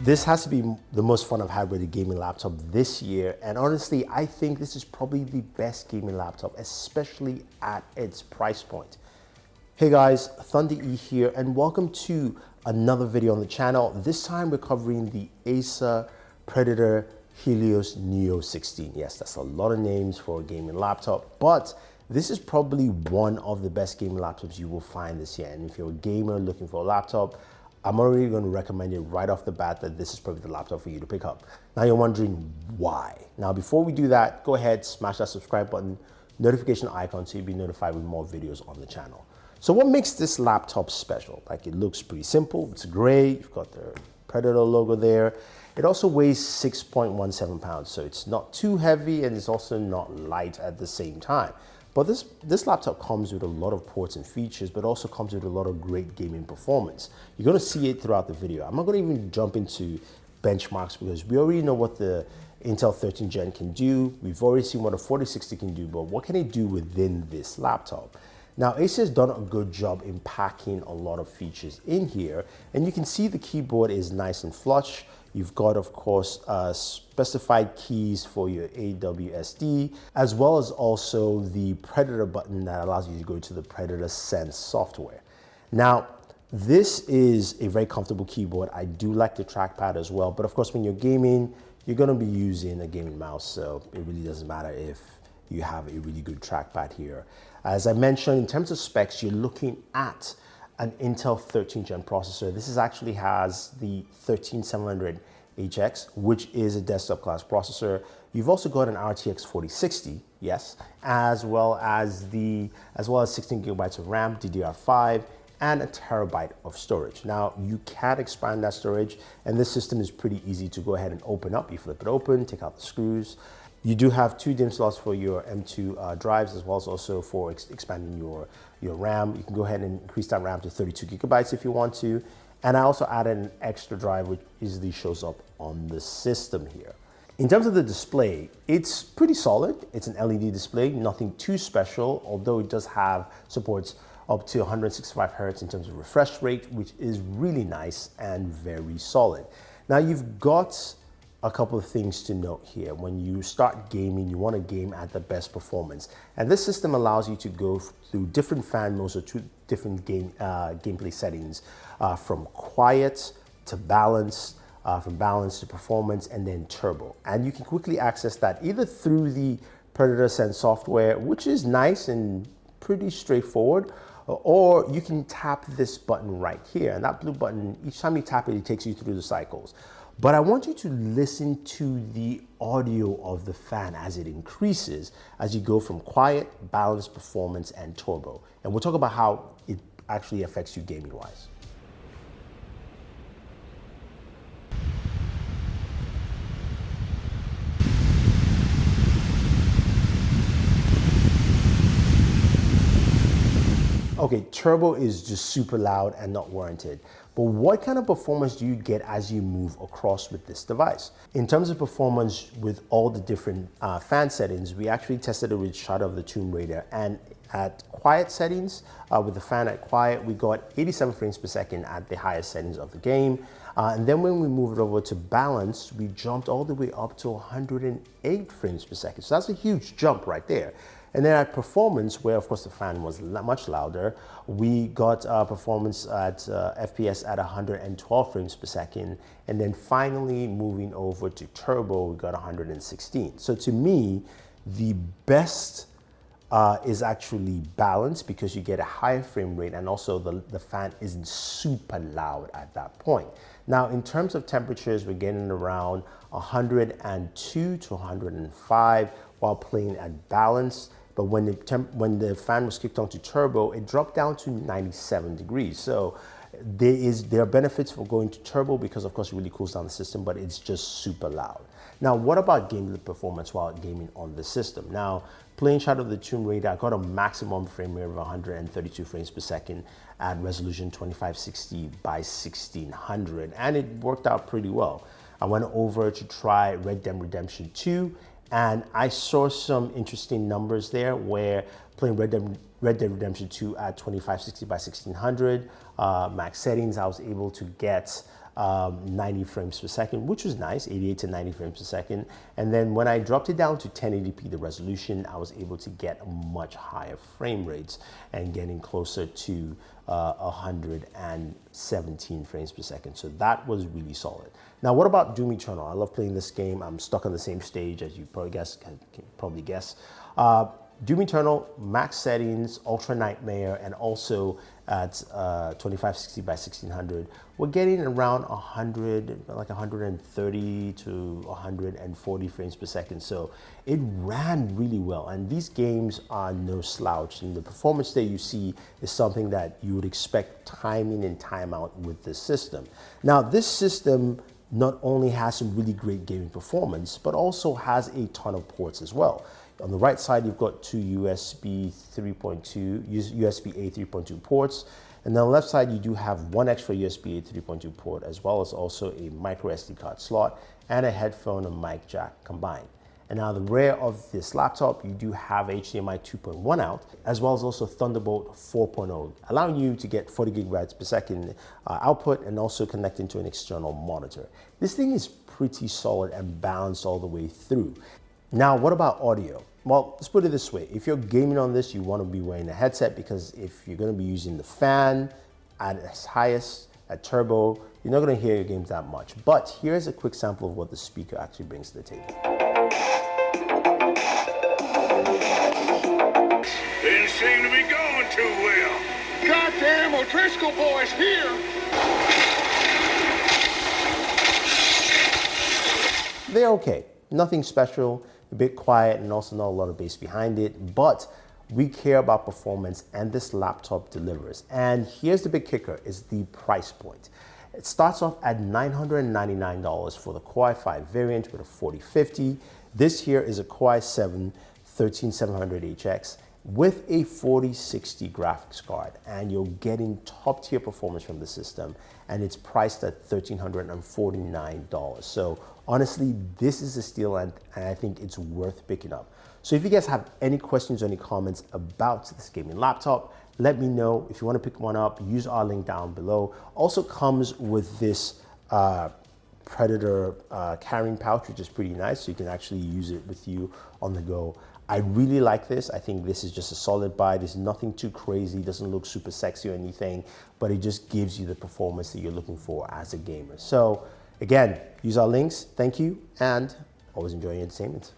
This has to be the most fun I've had with a gaming laptop this year, and honestly, I think this is probably the best gaming laptop, especially at its price point. Hey guys, Thunder E here, and welcome to another video on the channel. This time we're covering the Acer Predator Helios Neo 16. Yes, that's a lot of names for a gaming laptop, but this is probably one of the best gaming laptops you will find this year. And if you're a gamer looking for a laptop, I'm already going to recommend it right off the bat that this is probably the laptop for you to pick up. Now you're wondering why. Now before we do that, go ahead, smash that subscribe button, notification icon so you'll be notified with more videos on the channel. So what makes this laptop special? Like, it looks pretty simple. It's gray. You've got the Predator logo there. It also weighs 6.17 pounds, so it's not too heavy and it's also not light at the same time. But this laptop comes with a lot of ports and features, but also comes with a lot of great gaming performance. You're going to see it throughout the video. I'm not going to even jump into benchmarks because we already know what the Intel 13th Gen can do. We've already seen what a 4060 can do, but what can it do within this laptop? Now, Acer's done a good job in packing a lot of features in here, and you can see the keyboard is nice and flush. You've got, of course, specified keys for your AWSD, as well as also the Predator button that allows you to go to the Predator Sense software. Now, this is a very comfortable keyboard. I do like the trackpad as well, but of course, when you're gaming, you're gonna be using a gaming mouse, so it really doesn't matter if you have a really good trackpad here. As I mentioned, in terms of specs, you're looking at an Intel 13th Gen processor. This actually has the 13700HX, which is a desktop class processor. You've also got an RTX 4060, yes, as well as 16 gigabytes of RAM, DDR5, and a terabyte of storage. Now, you can expand that storage, and this system is pretty easy to go ahead and open up. You flip it open, take out the screws. You do have 2 DIMM slots for your M2 drives, as well as also for expanding your RAM. You can go ahead and increase that RAM to 32 gigabytes if you want to. And I also added an extra drive, which easily shows up on the system here. In terms of the display, it's pretty solid. It's an LED display, nothing too special, although it does have supports up to 165 Hertz in terms of refresh rate, which is really nice and very solid. Now you've got a couple of things to note here. When you start gaming, you want to game at the best performance. And this system allows you to go through different fan modes or 2 different gameplay settings, from quiet to balance, from balance to performance, and then turbo. And you can quickly access that either through the Predator Sense software, which is nice and pretty straightforward, or you can tap this button right here. And that blue button, each time you tap it, it takes you through the cycles. But I want you to listen to the audio of the fan as it increases, as you go from quiet, balanced, performance, and turbo. And we'll talk about how it actually affects you gaming-wise. Okay, turbo is just super loud and not warranted. But what kind of performance do you get as you move across with this device? In terms of performance with all the different fan settings, we actually tested it with Shadow of the Tomb Raider. And at quiet settings, with the fan at quiet, we got 87 frames per second at the highest settings of the game. And then when we moved it over to balance, we jumped all the way up to 108 frames per second. So that's a huge jump right there. And then at performance, where of course the fan was much louder, we got performance at FPS at 112 frames per second. And then finally moving over to turbo, we got 116. So to me, the best is actually balanced because you get a higher frame rate, and also the fan isn't super loud at that point. Now, in terms of temperatures, we're getting around 102 to 105 while playing at balance. But when the fan was kicked on to turbo, it dropped down to 97 degrees. So there are benefits for going to turbo because of course it really cools down the system, but it's just super loud. Now, what about gaming performance while gaming on the system? Now, playing Shadow of the Tomb Raider, I got a maximum frame rate of 132 frames per second at resolution 2560 by 1600, and it worked out pretty well. I went over to try Red Dead Redemption 2, and I saw some interesting numbers there where playing Red Dead Redemption 2 at 2560 by 1600 max settings, I was able to get 90 frames per second, which was nice, 88 to 90 frames per second. And then when I dropped it down to 1080p, the resolution, I was able to get much higher frame rates and getting closer to 117 frames per second. So that was really solid. Now, what about Doom Eternal? I love playing this game. I'm stuck on the same stage as you probably guess. Doom Eternal, max settings, Ultra Nightmare, and also at 2560 by 1600, we're getting around 130 to 140 frames per second. So it ran really well. And these games are no slouch. And the performance that you see is something that you would expect time in and time out with this system. Now, this system not only has some really great gaming performance, but also has a ton of ports as well. On the right side, you've got two USB 3.2, USB-A 3.2 ports. And on the left side, you do have one extra USB-A 3.2 port, as well as also a micro SD card slot and a headphone and mic jack combined. And now the rear of this laptop, you do have HDMI 2.1 out, as well as also Thunderbolt 4.0, allowing you to get 40 gigabytes per second output and also connecting to an external monitor. This thing is pretty solid and balanced all the way through. Now, what about audio? Well, let's put it this way. If you're gaming on this, you want to be wearing a headset, because if you're going to be using the fan at its highest, at turbo, you're not going to hear your games that much. But here's a quick sample of what the speaker actually brings to the table. Didn't seem to be going too well. Goddamn O'Driscoll boys here. They're okay. Nothing special. A bit quiet and also not a lot of bass behind it, but we care about performance and this laptop delivers. And here's the big kicker, is the price point. It starts off at $999 for the Core i5 variant with a 4050. This here is a Core i7 13700HX with a 4060 graphics card, and you're getting top tier performance from the system, and it's priced at $1,349. So honestly, this is a steal, and I think it's worth picking up. So if you guys have any questions or any comments about this gaming laptop, let me know. If you want to pick one up, use our link down below. Also comes with this Predator carrying pouch, which is pretty nice, so you can actually use it with you on the go. I really like this. I think this is just a solid buy. There's nothing too crazy, doesn't look super sexy or anything, but it just gives you the performance that you're looking for as a gamer. So again, use our links. Thank you, and always enjoy your entertainment.